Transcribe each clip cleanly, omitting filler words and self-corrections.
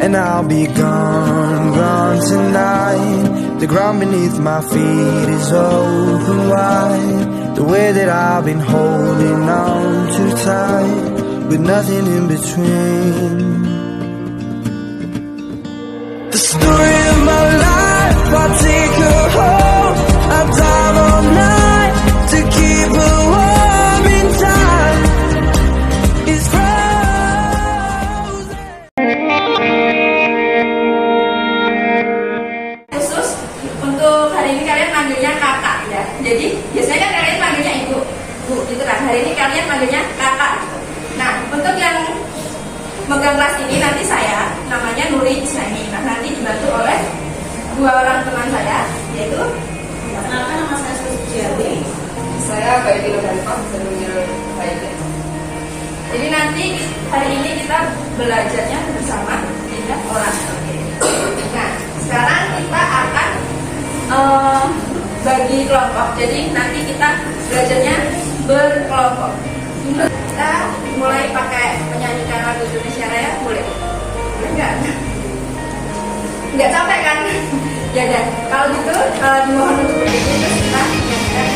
and I'll be gone, gone tonight. The ground beneath my feet is open wide. The way that I've been holding on too tight, with nothing in between. The story of my life, I'll take her home. I'll dive all night to keep her warm in time. It's frozen. Khusus untuk hari ini kalian manggilnya kakak ya. Jadi biasanya kan kalian manggilnya ibu, bu gitu kan. Hari ini kalian manggilnya kakak. Nah, untuk yang megang kelas ini nanti saya, namanya Nuri Isnani. Nah, nanti dibantu oleh dua orang teman saya, yaitu nama saya Sujiati. Saya Baiti Lodanifah, Zanurul Baiti. Jadi nanti hari ini kita belajarnya bersama 3 orang. Nah, sekarang kita akan bagi kelompok. Jadi nanti kita belajarnya berkelompok. Kita mulai pakai menyanyikan lagu Indonesia Raya, boleh? Enggak? Enggak capek kan? Ya udah, kalau gitu dimohon untuk berdiri terus kita nyanyikan.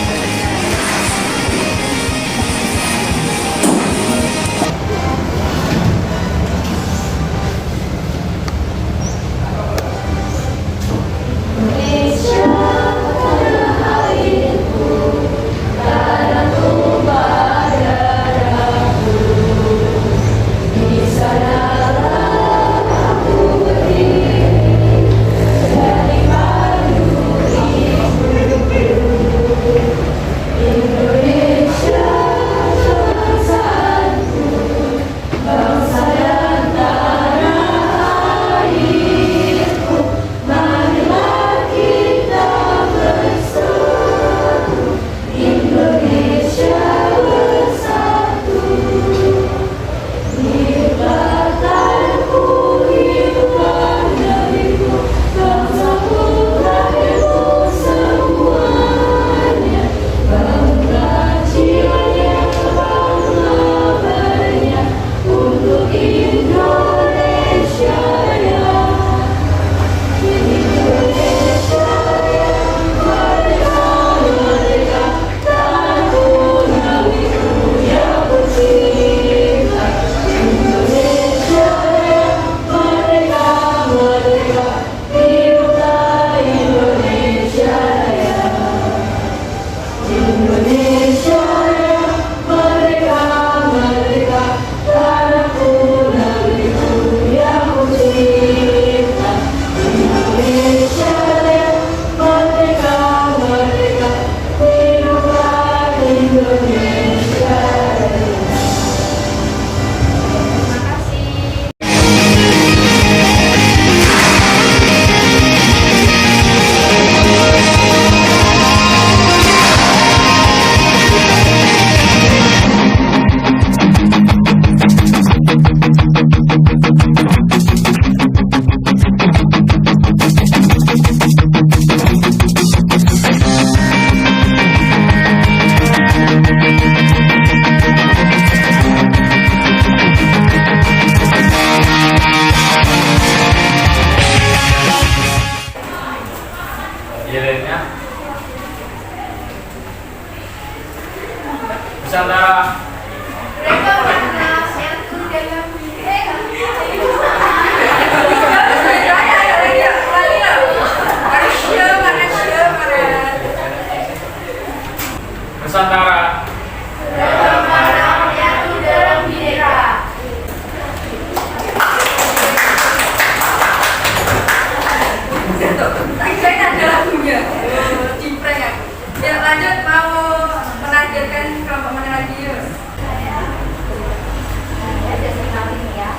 Nusantara. Nusantara. Ya lanjut, mau menargetkan kelompok mana lagi yuk? Saya jadi kali ini ya.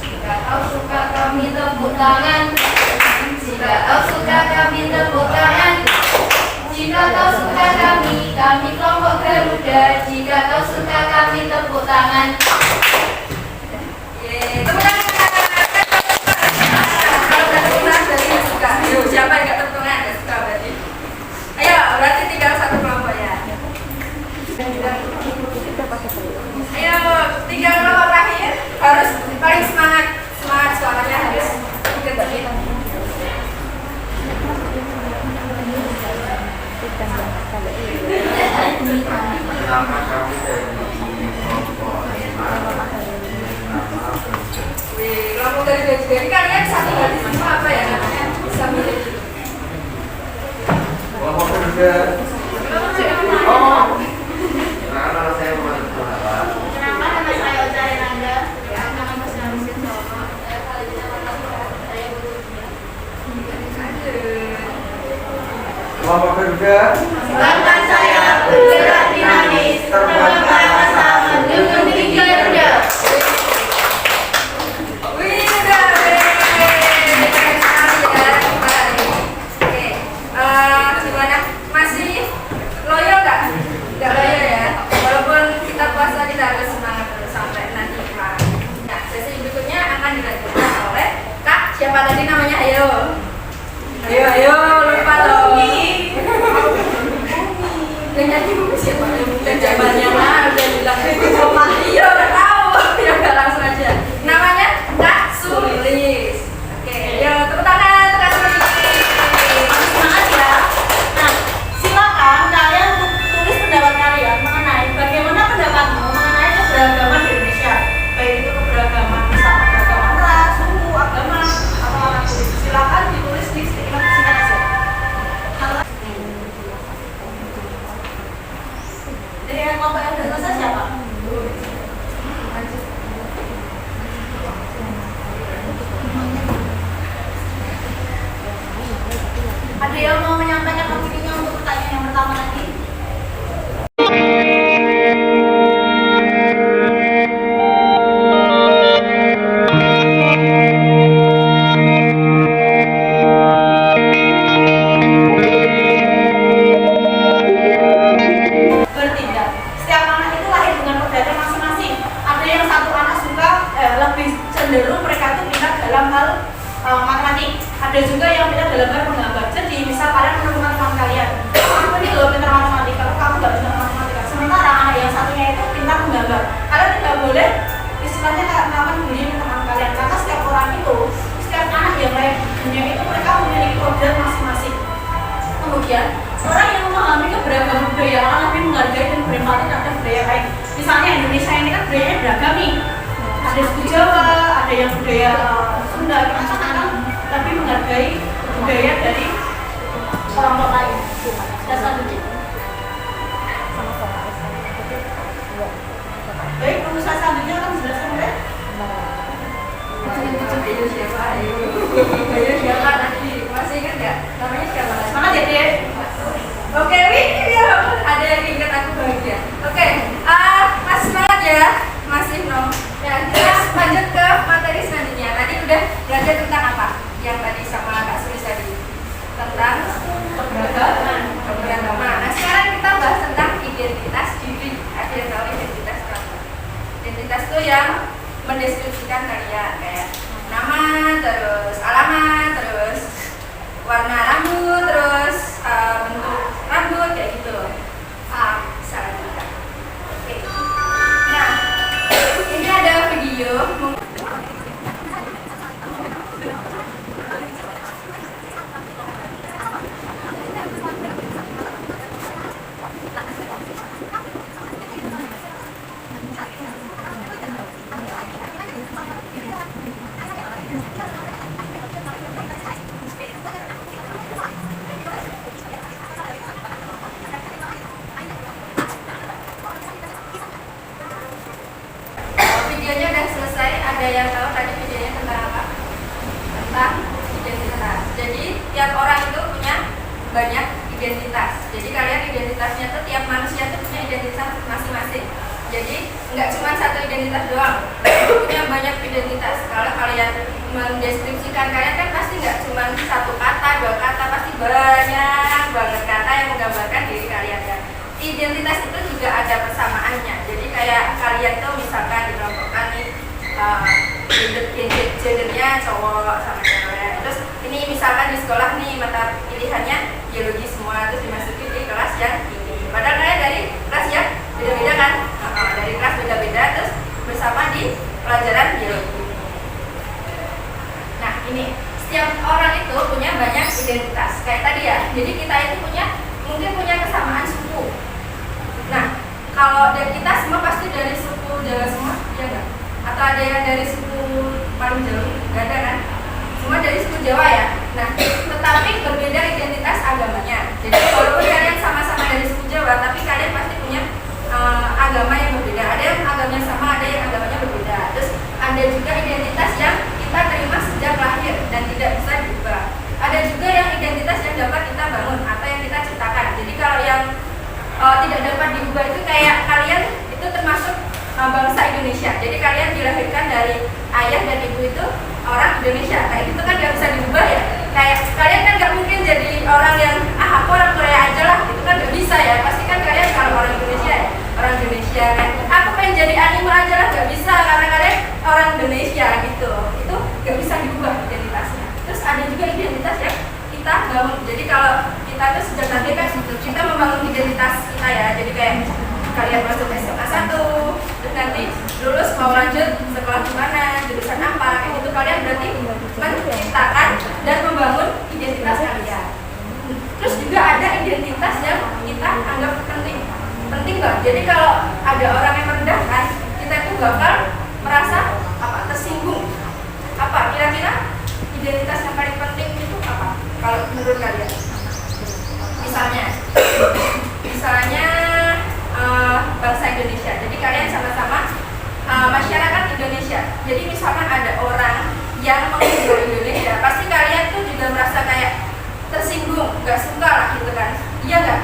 Jika kau suka kami tepuk tangan. Jika kau suka kami tepuk tangan. Jika kau suka kami kelompok Garuda. Jika kau suka kami tepuk tangan. Tepuk tangan. Kalau udah tepuk tangan berarti suka. Siapa yang gak tepuk tangan? Gak suka berarti. Oh. Nama saya Muhammad Muhammad. Kenapa nama saya Ocha Renanda? Nama saya Mesin Salma. Kelompok kerja. Bahkan saya bergerak dinamis, terbang ke angkasa mendukung tinggi kerja. Wih, udah keren sekali ya. Oke, gimana? Masih loyal nggak? Nggak loyal ya. Walaupun kita puasa kita harus semangat terus sampai nanti malam. Nah, sesi berikutnya akan dilanjutkan oleh Kak. Siapa tadi namanya? Ayo. Ayo, lupa loh. Yang nyanyi buku siapa? Yang zamannya mah udah bilang iya udah tahu. Ya udah langsung aja. Namanya Kak Sulis. Oke, yuk tepuk tangan untuk Kak Sulis. Semangat ya. Nah, silakan kalian untuk tulis pendapat kalian mengenai bagaimana pendapatmu mengenai keberagaman di Indonesia. Baik itu keberagaman misal keberagaman ras, suku, agama, atau warna kulit. Silakan ditulis di stiker singkat aja. Dari yang kelompok yang udah selesai siapa? Ada yang mau menyampaikan opininya untuk pertanyaan yang pertama nanti? Bertindak. Setiap anak itu lahir dengan kodratnya masing-masing. Ada yang satu anak suka lebih cenderung mereka itu minat dalam hal matematik. Ada juga yang minat dalam hal menggambar. Jadi misal kalian menemukan teman kalian, aku ini loh pintar matematika, kamu nggak pintar matematika. Sementara anak yang satunya itu pintar menggambar. Kalian tidak boleh istilahnya melakukan bullying teman kalian, karena setiap orang itu, setiap anak yang lain dunia itu mereka memiliki kodrat masing-masing. Kemudian orang yang memahami keberagaman budaya akan lebih menghargai dan berempati terhadap budaya lain. Misalnya Indonesia ini kan budayanya beragam nih. Ada suku Jawa, ada yang budaya Sunda, macam-macam. Tapi menghargai budaya dari kelompok lain. Dan selanjutnya. Baik, perusahaan selanjutnya akan dijelaskan oleh Ayo siapa? Ayo siapa tadi? Masih ingat nggak? Namanya siapa? semangat ya, Dek. Oke, wih, ya ampun, ada yang ingat aku bahagia. Oke, Mas semangat ya, Mas Ibnu. Ya, kita lanjut ke materi selanjutnya. Tadi udah belajar tentang apa? Yang tadi sama Kak Sulis tadi tentang keberagaman. Nah, sekarang kita bahas tentang identitas diri. Ada tahu identitas apa? Identitas itu yang mendeskripsikan kalian kayak nama, terus alamat, terus warna rambut, terus bentuk rambut kayak gitu. Misalnya kita. Oke. Nah, ini ada video. Videonya udah selesai. Ada yang tahu tadi videonya tentang apa? Tentang identitas. Jadi tiap orang itu punya banyak identitas. Jadi kalian identitasnya tuh tiap manusia tuh punya identitas masing-masing. Jadi nggak cuma satu identitas doang, punya banyak identitas. Kalau kalian mendeskripsikan kalian kan pasti nggak cuma satu kata, dua kata, pasti banyak banget kata yang menggambarkan diri kalian kan. Identitas itu juga ada persamaannya. Jadi kayak kalian tuh misalkan dikelompokkan nih gendernya cowok sama cewek. Terus ini misalkan di sekolah nih mata pilihannya biologi semua, terus dimasukin di kelas yang ini. Padahal kalian dari kelas yang beda-beda kan? Dari kelas beda-beda terus bersama di pelajaran biologi. Nah ini setiap orang itu punya banyak identitas. Kayak tadi ya. Jadi kita itu mungkin punya kesamaan suku. Nah kalau dari kita semua pasti dari suku Jawa semua, ya enggak? Atau ada yang dari suku paling jauh? Enggak ada kan? Semua dari suku Jawa ya. Nah, tetapi berbeda identitas agamanya. Jadi walaupun kalian bangsa Indonesia. Jadi kalian dilahirkan dari ayah dan ibu itu orang Indonesia. Kayak gitu kan nggak bisa diubah ya. Kayak kalian kan nggak mungkin jadi orang yang aku orang Korea aja lah, itu kan nggak bisa ya. Pasti kan kalian kalau orang Indonesia ya orang Indonesia kan. Aku pengen jadi anime aja lah, nggak bisa karena kalian orang Indonesia gitu. Itu nggak bisa diubah identitasnya. Terus ada juga identitas yang kita bangun. Jadi kalau kita tuh sejak tadi kan kita membangun identitas kita ya. Jadi kayak kalian masuk SMA 1, terus nanti lulus mau lanjut sekolah di mana, jurusan apa, kayak gitu kalian berarti menciptakan dan membangun identitas kalian. Terus juga ada identitas yang kita anggap penting banget. Jadi kalau ada orang yang merendahkan, kita itu bakal merasa tersinggung. Apa kira-kira identitas yang paling penting itu apa? Kalau menurut kalian? Misalnya bangsa Indonesia. Jadi kalian sama-sama masyarakat Indonesia. Jadi misalkan ada orang yang menghina Indonesia, pasti kalian tuh juga merasa kayak tersinggung, nggak suka lah gitu kan? Iya nggak?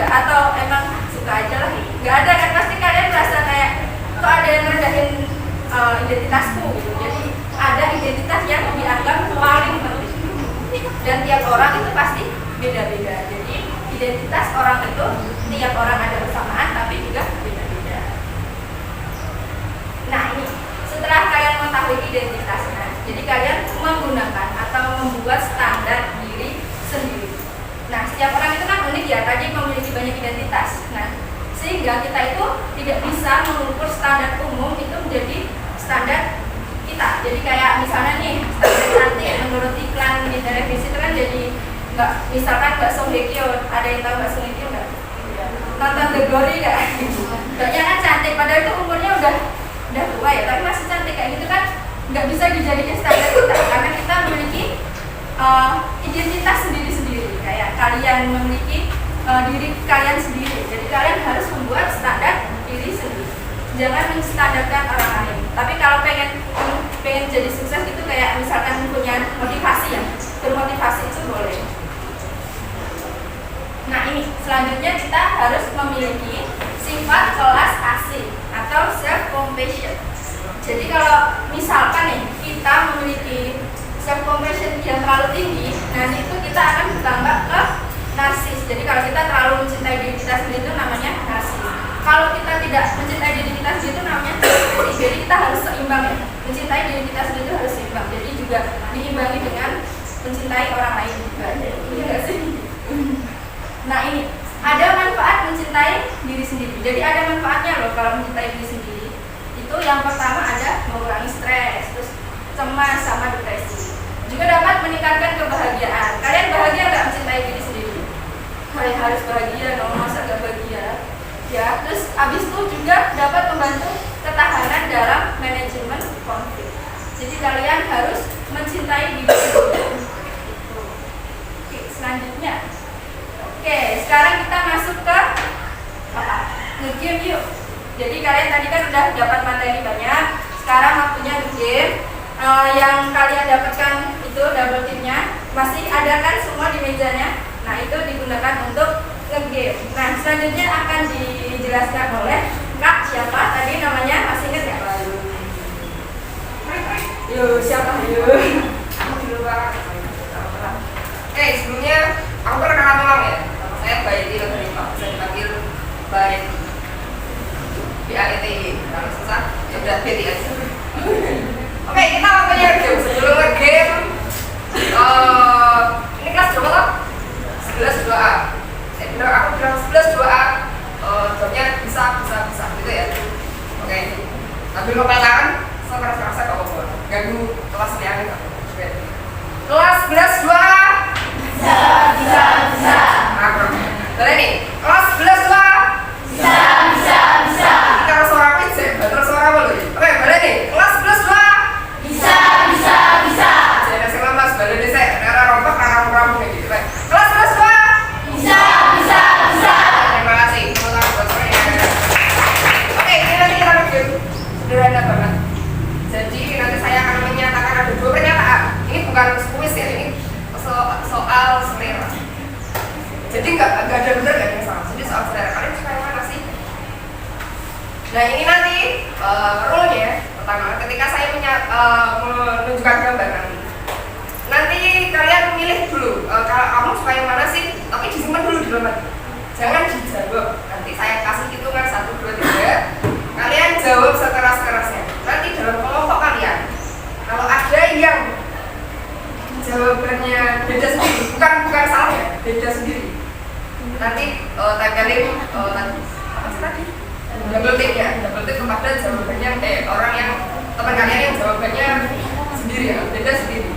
Atau emang suka aja lah? Nggak ada kan? Pasti kalian merasa kayak kok ada yang ngerendahin identitasku gitu. Jadi ada identitas yang dianggap paling penting. Dan tiap orang itu pasti beda-beda. Jadi identitas orang itu tiap orang ada bersamaan tapi juga beda-beda. Nah ini setelah kalian mengetahui identitasnya, jadi kalian menggunakan atau membuat standar diri sendiri. Nah setiap orang itu kan unik ya, tadi memiliki banyak identitas. Nah sehingga kita itu tidak bisa mengukur standar umum itu menjadi standar kita. Jadi kayak misalnya nih standar cantik menurut iklan di televisi itu kan jadi nggak, misalkan bakso Hekyo, ada yang tahu bakso Hekyo nggak? Nonton The Glory nggak? Kayaknya kan cantik, padahal itu umurnya udah tua ya, tapi masih cantik kayak gitu kan nggak bisa dijadikan standar kita karena kita memiliki identitas sendiri-sendiri. Kayak kalian memiliki diri kalian sendiri, jadi kalian harus membuat standar diri sendiri. Jangan menstandarkan orang lain. Tapi kalau pengen jadi sukses itu kayak misalkan punya motivasi ya, bermotivasi itu boleh. Nah ini selanjutnya kita harus memiliki sifat kelas asih atau self compassion. Jadi kalau misalkan nih kita memiliki self compassion yang terlalu tinggi, nanti itu kita akan bertambah ke narsis. Jadi kalau kita terlalu mencintai diri kita sendiri itu namanya narsis. Kalau kita tidak mencintai diri kita sendiri itu namanya toxic. Jadi kita harus seimbang ya. Mencintai diri kita sendiri itu harus seimbang. Jadi juga diimbangi dengan mencintai orang lain juga. Iya nggak sih? Nah ini ada manfaat mencintai diri sendiri. Jadi ada manfaatnya loh kalau mencintai diri sendiri. Itu yang pertama ada mengurangi stres, terus cemas sama depresi. Juga dapat meningkatkan kebahagiaan. Kalian bahagia nggak mencintai diri sendiri? Kalian harus bahagia dong, masa nggak bahagia? Ya, terus abis itu juga dapat membantu ketahanan dalam manajemen konflik. Jadi kalian harus mencintai diri sendiri. Oke, selanjutnya. Oke, sekarang kita masuk ke nge-game yuk. Jadi kalian tadi kan udah dapat materi banyak. Sekarang waktunya nge-game. Yang kalian dapatkan itu double tipnya masih ada kan semua di mejanya. Nah itu digunakan untuk nge-game. Nah selanjutnya akan dijelaskan oleh Kak siapa tadi namanya, masih ingat nggak? Yuk siapa yuk? Aku dulu Pak. Oke, sebelumnya aku perkenalan ulang ya. Nama saya Baiti Legerima, bisa dipanggil Baiti. B-A-E-T-Y. Kalau susah ya udah Baiti aja. Oke, kita waktunya game. Sebelum nge-game, ini kelas berapa toh? 11 2A. Benar, aku bilang 11 2A. Jawabnya bisa gitu ya. Oke. Sambil ngepel tangan, sampai rasa gak apa-apa. Ganggu kelas yang oke. Kelas 11 2A. Bisa. Boleh nih. Kelas 11 2A. Bisa. Kita harus suara pitch ya. Terus suara apa lagi? Oke, boleh nih. Kelas 11 2A. Bisa. Jadi nasi lemas, boleh deh saya. Ada rompak, rampung kayak gitu. Kelas 11 2A. Bisa. Terima kasih. Oke, ini nanti kita review. Sederhana banget. Jadi nanti saya akan menyatakan ada 2 pernyataan. Ini bukan kuis ya, ini soal selera. Jadi nggak ada benar nggak ada yang salah. Jadi soal selera kalian suka yang mana sih? Nah ini nanti rule-nya pertama ketika saya menunjukkan gambar nanti kalian milih dulu kalau kamu suka yang mana sih, tapi disimpan dulu di lembar, jangan dijawab. Nanti saya kasih hitungan 1, 2, 3, kalian jawab sekeras-kerasnya. Nanti dalam kelompok kalian kalau ada yang jawabannya beda sendiri, bukan salah ya, beda sendiri, nanti tempelin tadi double tick kepada jawabannya orang yang teman kalian yang jawabannya sendiri ya, beda sendiri.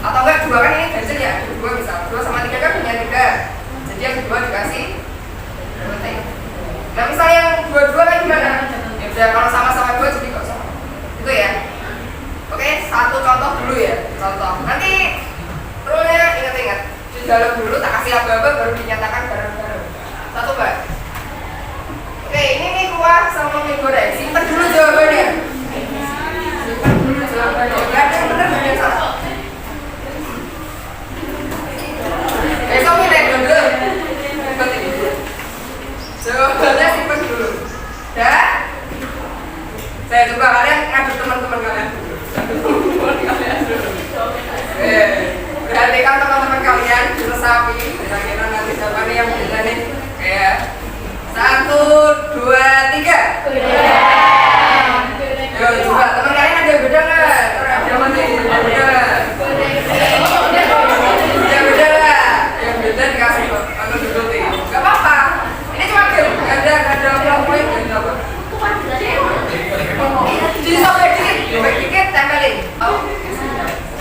Atau enggak dua kan ini ganjil ya, dua misal 2 sama 3 kan punya 3, jadi yang kedua dikasih double tick. Nah misal yang 2 kan gimana? Ya udah kalau sama-sama 2 jadi kok sama itu ya. Oke, satu contoh dulu ya, contoh. Nanti rule-nya ingat-ingat di dalam dulu, tak kasih aba-aba baru dinyatakan bareng-bareng. Satu Mbak. Oke, ini mie kuah sama mie goreng. Simpen dulu jawabannya. Simpen dulu jawabannya. Gak ada yang benar, gak ada yang salah. Besok milih dulu. Jawabannya simpen dulu. Dan saya coba kalian ngadu teman-teman kalian dulu. Perhatikan teman-teman kalian diresapi. Kira-kira nanti siapa nih yang bisa nih? Kayak 1, 2, 3. Yo, coba teman kalian ada yang beda nggak? Ada mana nih? Beda nggak? Beda nggak? Yang beda dikasih kok. Atau duduk nih? Gak apa-apa. Ini cuma game. Gak ada poin. Gak apa. Jadi sampai dikit, tempelin. Oh,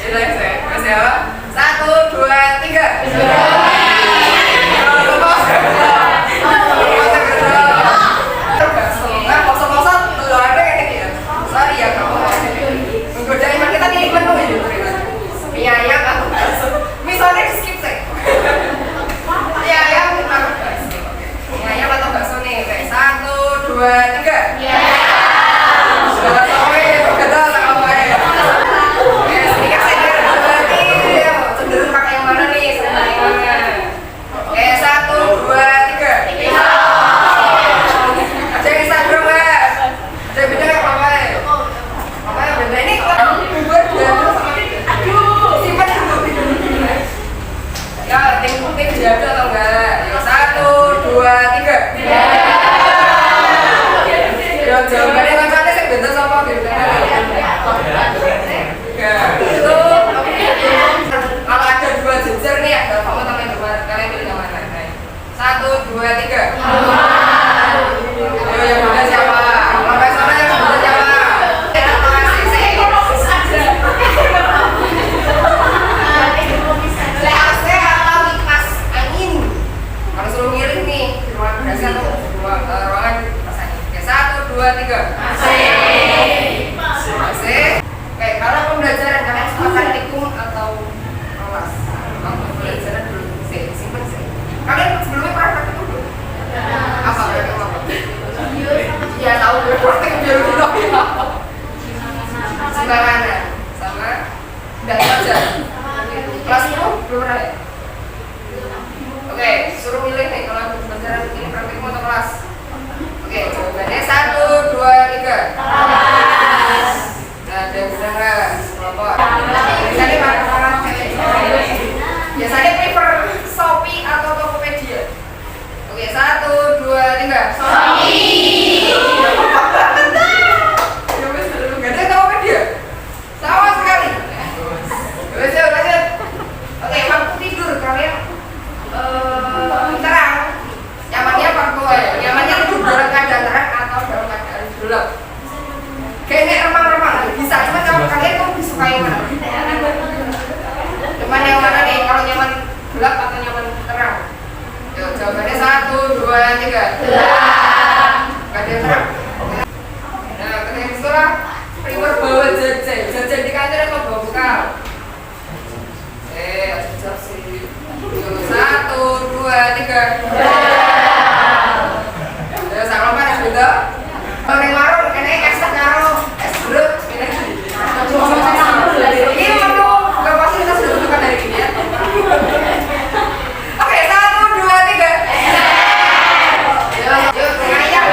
ya saya. Masih apa? 1, 2, 3. Jawabannya kan cantik sih bener sama gitu. Kalau ada 2 jejer nih ada kamu teman-teman kalian pilih yang mana? 1, 2, 3. Ayo yang mana siapa? Sampai sana yang mana siapa? AC atau kipas angin? Kalau suruh milih nih di ruangan AC atau ruangan kipas angin? 1, 2, 3. AC. Oke, kalau pembelajaran kalian suka praktikum atau kelas? Kalau pembelajaran dulu, simpen sih. Kalian sebelumnya pernah praktikum belum? Apa praktikum apa? Iya tahu praktikum biologi tapi apa? Sembarangan sama nggak aja. Kelas itu belum pernah ya? Oke, suruh milih nih kalau pembelajaran ini praktikum atau kelas? Oke, jawabannya 1, 2, 3. Kelas. Nah, ada benar kelompok. Biasanya mana-mana biasanya prefer Shopee atau Tokopedia. Oke, 1, 2, 3. Shopee. Ya wes, nggak ada Tokopedia. Sama sekali. Lanjut. Oke, waktu tidur kalian terang. Nyamannya waktu nyamannya tidur dalam keadaan terang atau dalam keadaan gelap. Kayaknya remang-remang bisa, cuma kalau kalian tuh disukai mana? Nyaman yang mana nih? Kalau nyaman gelap atau nyaman terang? Yuk, jawabannya 1, 2, 3. Gelap. Gak ada yang terang. Nah, ketika sekolah, prefer bawa jajan di kantor atau bawa bekal? Jajan sih. Yuk, 1, 2, 3. Ya, sama apa yang beda? Kalau yang marun, ini es teh karo es jeruk ini. Ini menu gak pasti kita sudah tentukan dari ini ya. Oke, 1, 2, 3. Yuk, ngayap.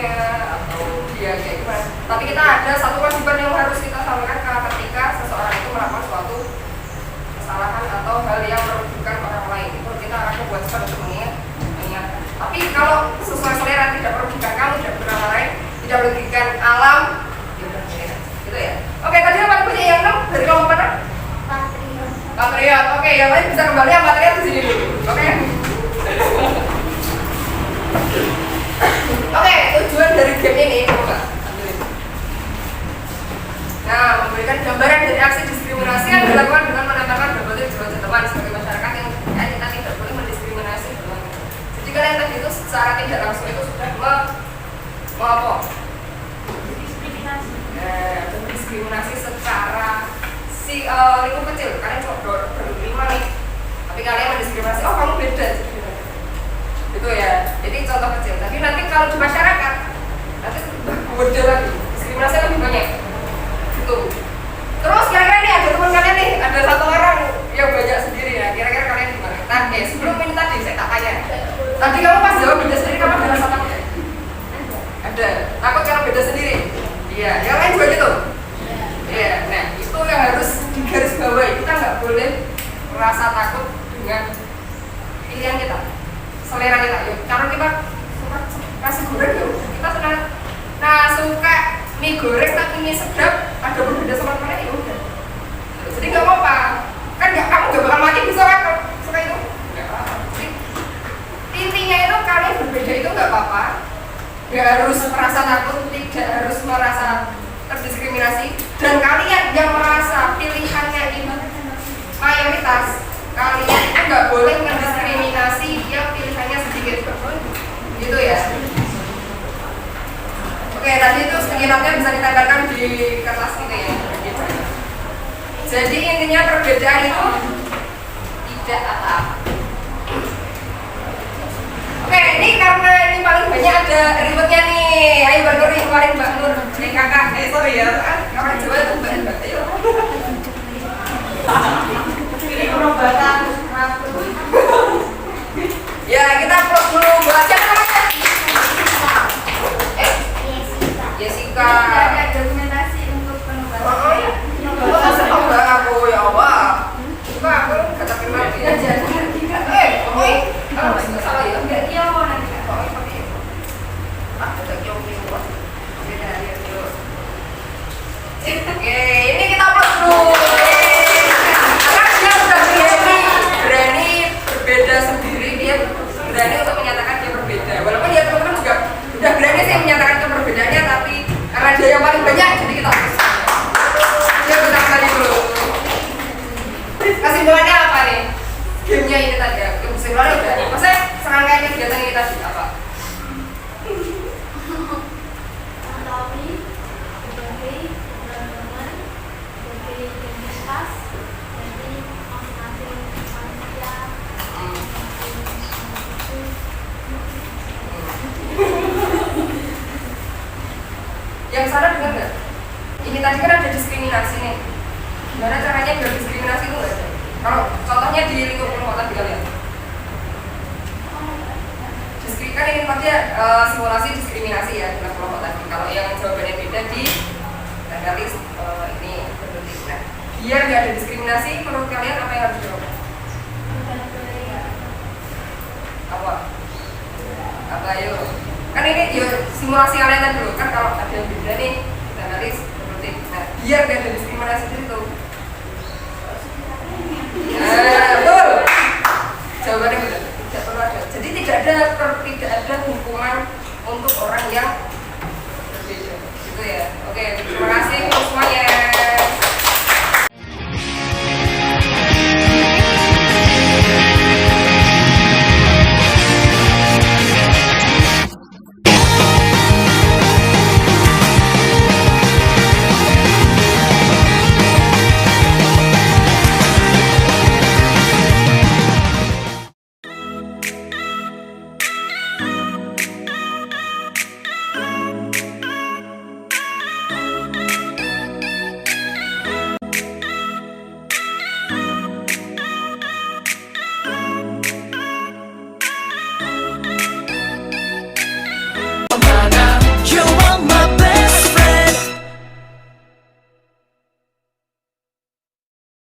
orangnya atau dia kayak gimana. Tapi kita ada satu kewajiban yang harus kita sampaikan ketika seseorang itu melakukan suatu kesalahan atau hal yang merugikan orang lain. Itu kita ada kewajiban untuk mengingatkan. Tapi kalau sesuai selera, tidak merugikan kamu, tidak merugikan orang lain, tidak merugikan alam, ya udah gitu ya. Oke, tadi yang paling banyak yang 6 dari kelompok mana? Patriot. Oke, yang lain bisa kembali yang patriot di sini dulu. Oke. Oke, tujuan dari game ini coba. Nah, memberikan gambaran dari aksi diskriminasi yang dilakukan dengan menambahkan berbagai jenis teman sebagai masyarakat yang kita tidak boleh mendiskriminasi teman. Jadi kalian tadi itu secara tidak langsung itu sudah diskriminasi secara lingkup kecil. Kalian cuma berlima nih, tapi kalian mendiskriminasi, oh kamu beda gitu ya. Jadi contoh kecil. Tapi nanti kalau di masyarakat nanti beda lagi, diskriminasi lebih banyak gitu. Terus kira-kira nih ada teman kalian nih, ada satu orang yang banyak sendiri ya, kira-kira kalian gimana? Nah, sebelum ini tadi saya tak tanya, tadi kamu pas jawab beda sendiri, kamu ada rasa takut ya? Ada, takut kalau beda sendiri? Iya, yang lain juga gitu? Iya, nah itu yang harus digarisbawahi. Kita nggak boleh merasa takut dengan pilihan kita, selera kita. Yuk, kalau kita suka nasi goreng, yuk kita senang. Nah, suka mie goreng tapi mie sedap, ada berbeda sama kalian, ya udah. Jadi nggak apa-apa, kan kamu nggak bakal mati bisa kan kalau suka itu. Nggak apa-apa. Jadi intinya itu kalian berbeda itu nggak apa-apa. Nggak harus merasa takut, tidak harus merasa terdiskriminasi. Dan kalian yang merasa pilihannya ini mayoritas, kalian itu nggak boleh mendiskriminasi yang pilihannya sedikit, gitu ya. Oke, tadi itu sekitarnya bisa ditambahkan di kertas gitu ya. Jadi intinya perbedaan itu tidak apa-apa. Oke, ini karena ini paling banyak ada ribetnya nih. Ayo Mbak Nur, keluarin Mbak Nur. Kakak, sorry ya, orang Jawa itu Mbak Ayo. Ini perobatan. Ya, kita proses dulu. Buat siapa namanya? Jessica. Ada dokumentasi untuk pengobatan. Oh iya. Senang banget aku ya Allah. Suka aku nggak terkenal dia jadi. Nggak salah ya. Nggak kiowo nanti. Oh seperti itu. Ada kiowo. Beda ya kiowo. Oke, ini kita upload dulu. Karena dia sudah berani berbeda sendiri, dia berani untuk menyatakan dia berbeda. Walaupun ya teman-teman juga udah berani sih menyatakan keperbedaannya, tapi karena dia yang paling banyak, jadi kita dia bisa kembali dulu. Kesimpulannya apa nih? Gamenya ini tadi ya, kesimpulannya udah. Maksudnya serangkaian kegiatan ini tadi apa? Mengetahui berbagai teman-teman, berbagai identitas, jadi masing-masing manusia, Yang salah dengar nggak? Ini tadi kan ada diskriminasi nih. Gimana caranya biar diskriminasi itu nggak ada? Kalau contohnya di lingkup kelompok tadi kalian. Kan ini tadi simulasi diskriminasi ya dalam kelompok tadi. Kalau yang jawabannya beda di garis ini berbentuk. Nah, biar nggak ada diskriminasi, menurut kalian apa yang harus dilakukan? Apa yuk? Kan ini yuk, simulasi kalian tadi dulu kan, kalau ada yang beda nih kita garis berbentuk. Nah, biar nggak ada diskriminasi di situ. Betul. Jawabannya betul. Tidak perlu ada. Jadi tidak ada hukuman untuk orang yang berbeda, gitu ya. Oke, terima kasih untuk semuanya.